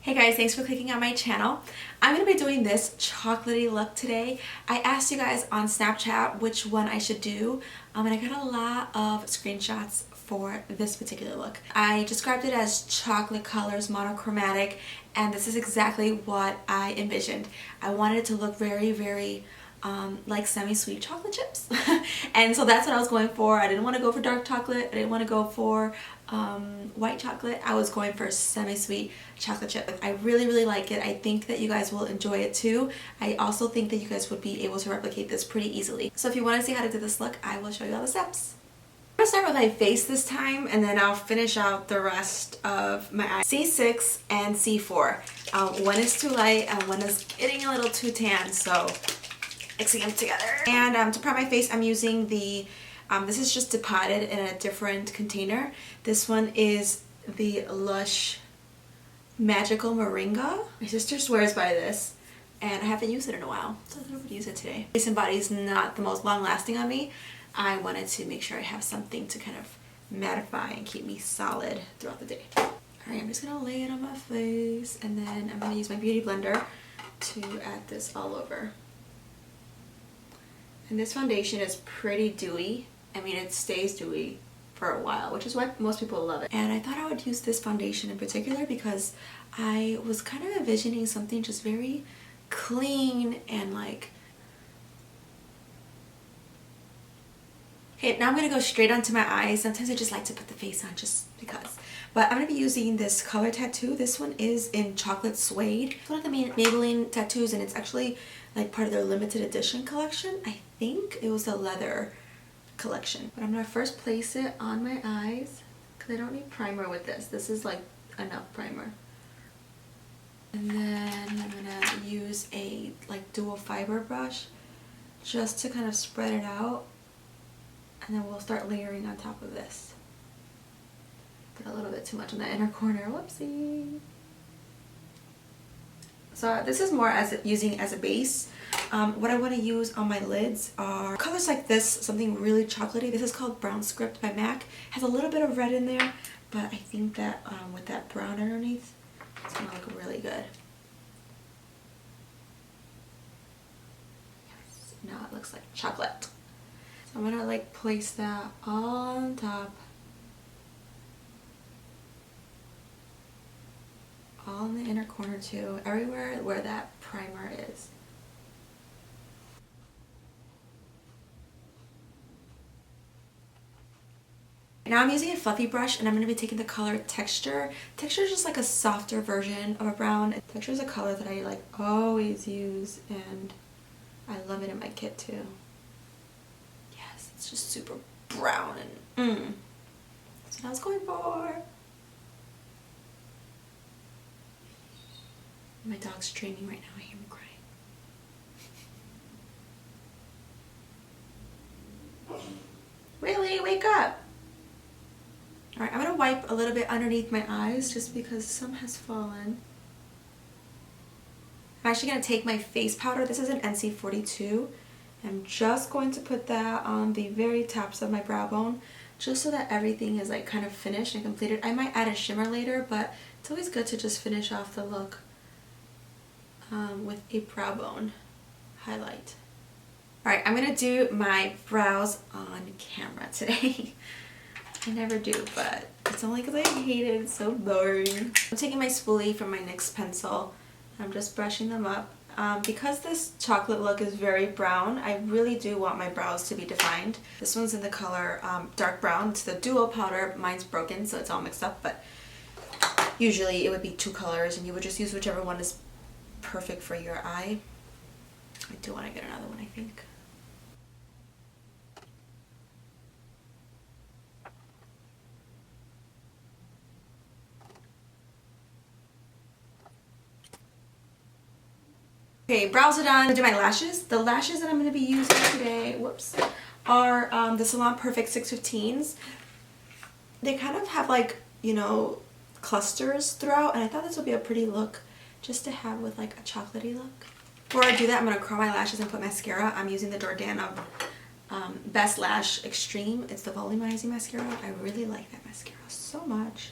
Hey guys, thanks for clicking on my channel. I'm going to be doing this chocolatey look today. I asked you guys on Snapchat which one I should do, and I got a lot of screenshots for this particular look. I described it as chocolate colors, monochromatic, and this is exactly what I envisioned. I wanted it to look very like semi-sweet chocolate chips. And so that's what I was going for. I didn't want to go for dark chocolate. I didn't want to go for white chocolate. I was going for semi-sweet chocolate chip. I really like it. I think that you guys will enjoy it too. I also think that you guys would be able to replicate this pretty easily. So if you want to see how to do this look, I will show you all the steps. I'm going to start with my face this time, and then I'll finish out the rest of my eyes. C6 and C4. One is too light and one is getting a little too tan, so mixing them together. And to prime my face, I'm using the, this is just depotted in a different container. This one is the Lush Magical Maringa. My sister swears by this, and I haven't used it in a while, so I thought I would use it today. Face and body is not the most long lasting on me. I wanted to make sure I have something to kind of mattify and keep me solid throughout the day. Alright, I'm just gonna lay it on my face, and then I'm gonna use my beauty blender to add this all over. And this foundation is pretty dewy. I mean, it stays dewy for a while, which is why most people love it. And I thought I would use this foundation in particular because I was kind of envisioning something just very clean and like... Okay, now I'm going to go straight onto my eyes. Sometimes I just like to put the face on just because. But I'm going to be using this color tattoo. This one is in chocolate suede. It's one of the Maybelline tattoos, and it's actually like part of their limited edition collection. I think it was the leather collection. But I'm going to first place it on my eyes because I don't need primer with this. This is like enough primer. And then I'm going to use a like dual fiber brush just to kind of spread it out. And then we'll start layering on top of this. Put a little bit too much in the inner corner. Whoopsie. So this is more as using as a base. What I want to use on my lids are colors like this, something really chocolatey. This is called Brown Script by MAC. Has a little bit of red in there, but I think that with that brown underneath, it's going to look really good. Yes, now it looks like chocolate. So I'm going to like place that on top. All in the inner corner too, everywhere where that primer is. Now I'm using a fluffy brush, and I'm going to be taking the color Texture. Texture is just like a softer version of a brown. Texture is a color that I like always use, and I love it in my kit too. Yes, it's just super brown and that's what I was going for. My dog's dreaming right now. I hear him crying. Willie, wake up! Alright, I'm going to wipe a little bit underneath my eyes just because some has fallen. I'm actually going to take my face powder. This is an NC42. I'm just going to put that on the very tops of my brow bone just so that everything is like kind of finished and completed. I might add a shimmer later, but it's always good to just finish off the look with a brow bone highlight. Alright, I'm going to do my brows on camera today. I never do, but it's only because I hate it. It's so boring. I'm taking my spoolie from my NYX pencil. I'm just brushing them up. Because this chocolate look is very brown, I really do want my brows to be defined. This one's in the color dark brown. It's the duo powder. Mine's broken, so it's all mixed up, but usually it would be two colors, and you would just use whichever one is perfect for your eye. I do want to get another one, I think. Okay, brows are done. I'm gonna do my lashes. The lashes that I'm going to be using today, whoops, are the Salon Perfect 615s. They kind of have like, you know, clusters throughout, and I thought this would be a pretty look just to have with like a chocolatey look. Before I do that, I'm going to curl my lashes and put mascara. I'm using the Jordana Best Lash Extreme. It's the volumizing mascara. I really like that mascara so much.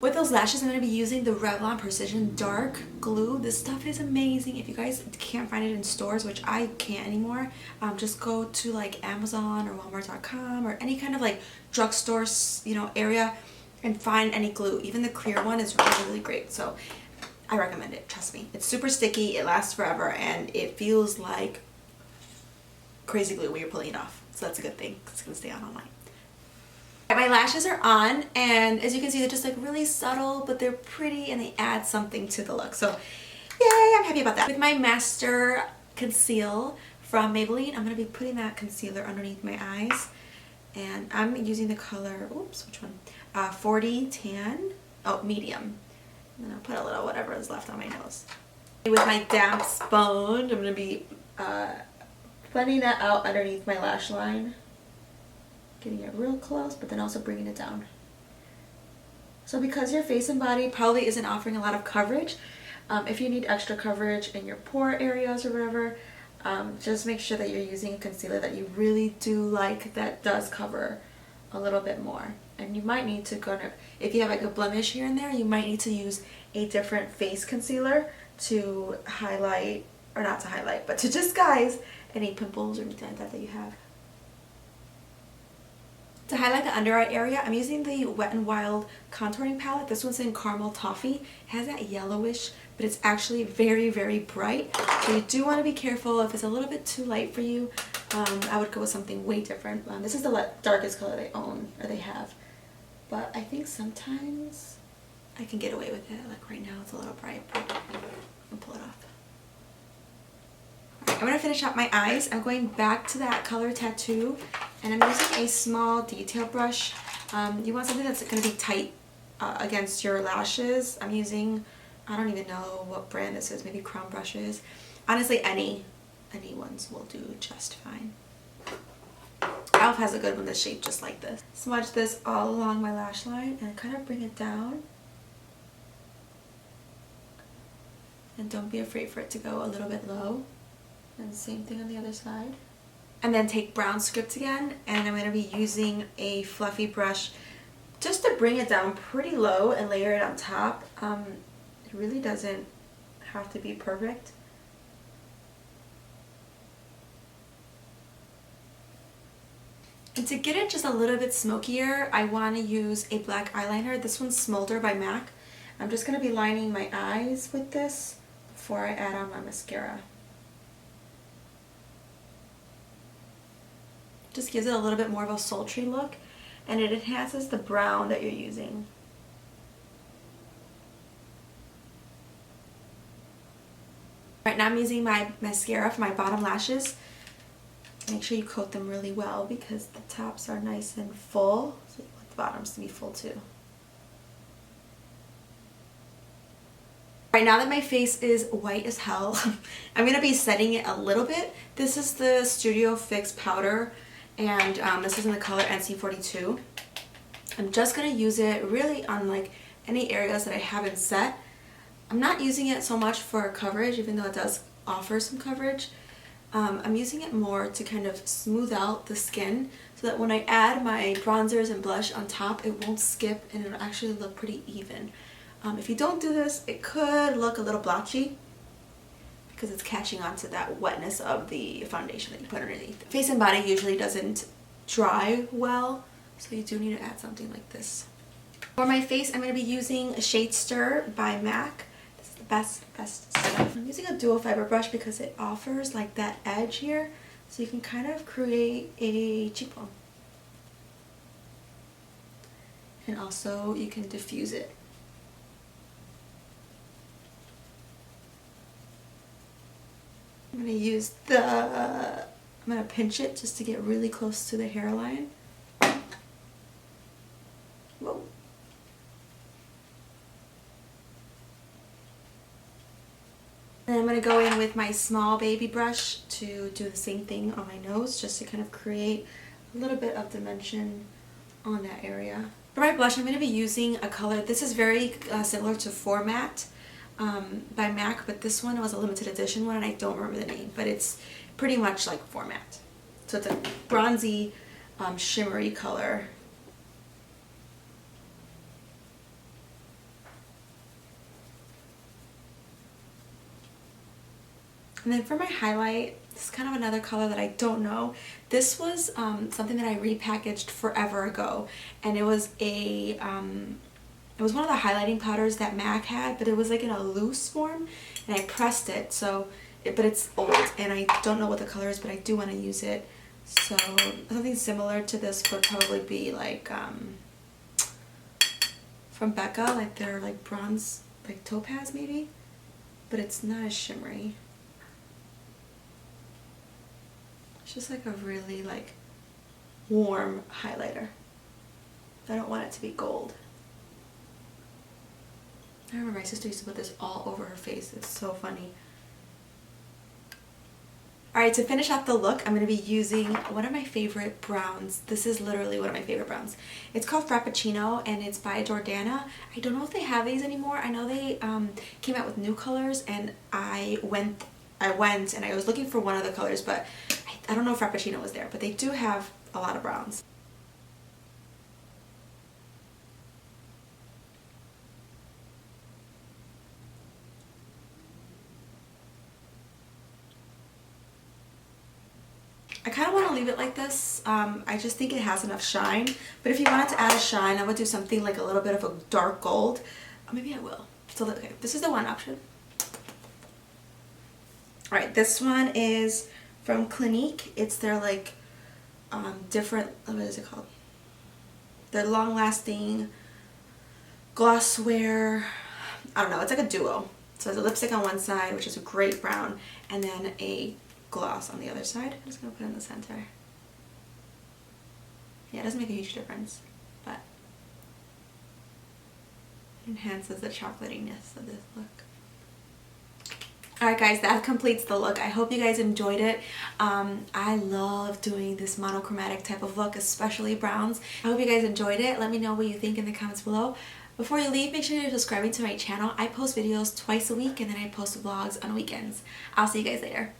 With those lashes, I'm going to be using the Revlon Precision Dark Glue. This stuff is amazing. If you guys can't find it in stores, which I can't anymore, just go to like Amazon or Walmart.com or any kind of like drugstore, you know, area and find any glue. Even the clear one is really, really great. So I recommend it. Trust me. It's super sticky. It lasts forever and it feels like crazy glue when you're pulling it off. So that's a good thing. It's going to stay on all night. My lashes are on, and as you can see, they're just like really subtle, but they're pretty and they add something to the look. So yay, I'm happy about that. With my Master Conceal from Maybelline, I'm going to be putting that concealer underneath my eyes, and I'm using the color, oops, which one? 40 Tan, oh, medium. And then I'll put a little whatever is left on my nose. With my damp sponge, I'm going to be blending that out underneath my lash line. Getting it real close, but then also bringing it down. So because your face and body probably isn't offering a lot of coverage, if you need extra coverage in your pore areas or whatever, just make sure that you're using a concealer that you really do like, that does cover a little bit more. And you might need to go to, if you have like a blemish here and there, you might need to use a different face concealer to highlight, or not to highlight, but to disguise any pimples or anything like that that you have. To highlight the under eye area, I'm using the Wet n Wild contouring palette. This one's in Caramel Toffee. It has that yellowish, but it's actually very, very bright. So you do want to be careful if it's a little bit too light for you. I would go with something way different. This is the darkest color they own, or they have. But I think sometimes I can get away with it. Like right now it's a little bright, but I'll pull it off. I'm going to finish up my eyes. I'm going back to that color tattoo, and I'm using a small detail brush. You want something that's going to be tight against your lashes. I'm using, I don't even know what brand this is, maybe Crown Brushes. Honestly, any ones will do just fine. e.l.f. has a good one that's shaped just like this. Smudge this all along my lash line and kind of bring it down. And don't be afraid for it to go a little bit low. And same thing on the other side. And then take brown script again, and I'm going to be using a fluffy brush just to bring it down pretty low and layer it on top. It really doesn't have to be perfect. And to get it just a little bit smokier, I want to use a black eyeliner. This one's Smolder by MAC. I'm just going to be lining my eyes with this before I add on my mascara. Just gives it a little bit more of a sultry look, and it enhances the brown that you're using. Right now I'm using my mascara for my bottom lashes. Make sure you coat them really well because the tops are nice and full, so you want the bottoms to be full too. Right now that my face is white as hell, I'm going to be setting it a little bit. This is the Studio Fix powder, and this is in the color NC42. I'm just going to use it really on like any areas that I haven't set. I'm not using it so much for coverage, even though it does offer some coverage. I'm using it more to kind of smooth out the skin so that when I add my bronzers and blush on top, it won't skip and it'll actually look pretty even. If you don't do this, it could look a little blotchy because it's catching on to that wetness of the foundation that you put underneath. Face and body usually doesn't dry well, so you do need to add something like this. For my face, I'm going to be using a Shade Stir by MAC. This is the best stuff. I'm using a dual fiber brush because it offers like that edge here, so you can kind of create a cheekbone. And also you can diffuse it. I'm going to pinch it just to get really close to the hairline. Whoa. Then I'm going to go in with my small baby brush to do the same thing on my nose, just to kind of create a little bit of dimension on that area. For my blush, I'm going to be using a color, this is very similar to Format by MAC, but this one was a limited edition one and I don't remember the name, but it's pretty much like Format. So it's a bronzy, shimmery color. And then for my highlight, this is kind of another color that I don't know. This was something that I repackaged forever ago, and it was a it was one of the highlighting powders that MAC had, but it was like in a loose form, and I pressed it, so but it's old, and I don't know what the color is, but I do want to use it. So something similar to this would probably be like from Becca, like their like bronze, like topaz maybe, but it's not as shimmery. It's just like a really like warm highlighter. I don't want it to be gold. I remember my sister used to put this all over her face. It's so funny. Alright, to finish off the look, I'm going to be using one of my favorite browns. This is literally one of my favorite browns. It's called Frappuccino, and it's by Jordana. I don't know if they have these anymore. I know they came out with new colors, and I went and I was looking for one of the colors, but I don't know if Frappuccino was there, but they do have a lot of browns. I kind of want to leave it like this. I just think it has enough shine, but if you wanted to add a shine, I would do something like a little bit of a dark gold. Maybe I will. So okay, this is the one option. Alright, this one is from Clinique. It's their like different, what is it called? Their long-lasting glosswear. I don't know, it's like a duo. So there's a lipstick on one side, which is a great brown, and then a gloss on the other side. I'm just going to put it in the center. Yeah, it doesn't make a huge difference, but it enhances the chocolatiness of this look. Alright guys, that completes the look. I hope you guys enjoyed it. I love doing this monochromatic type of look, especially browns. I hope you guys enjoyed it. Let me know what you think in the comments below. Before you leave, make sure you're subscribing to my channel. I post videos twice a week, and then I post vlogs on weekends. I'll see you guys later.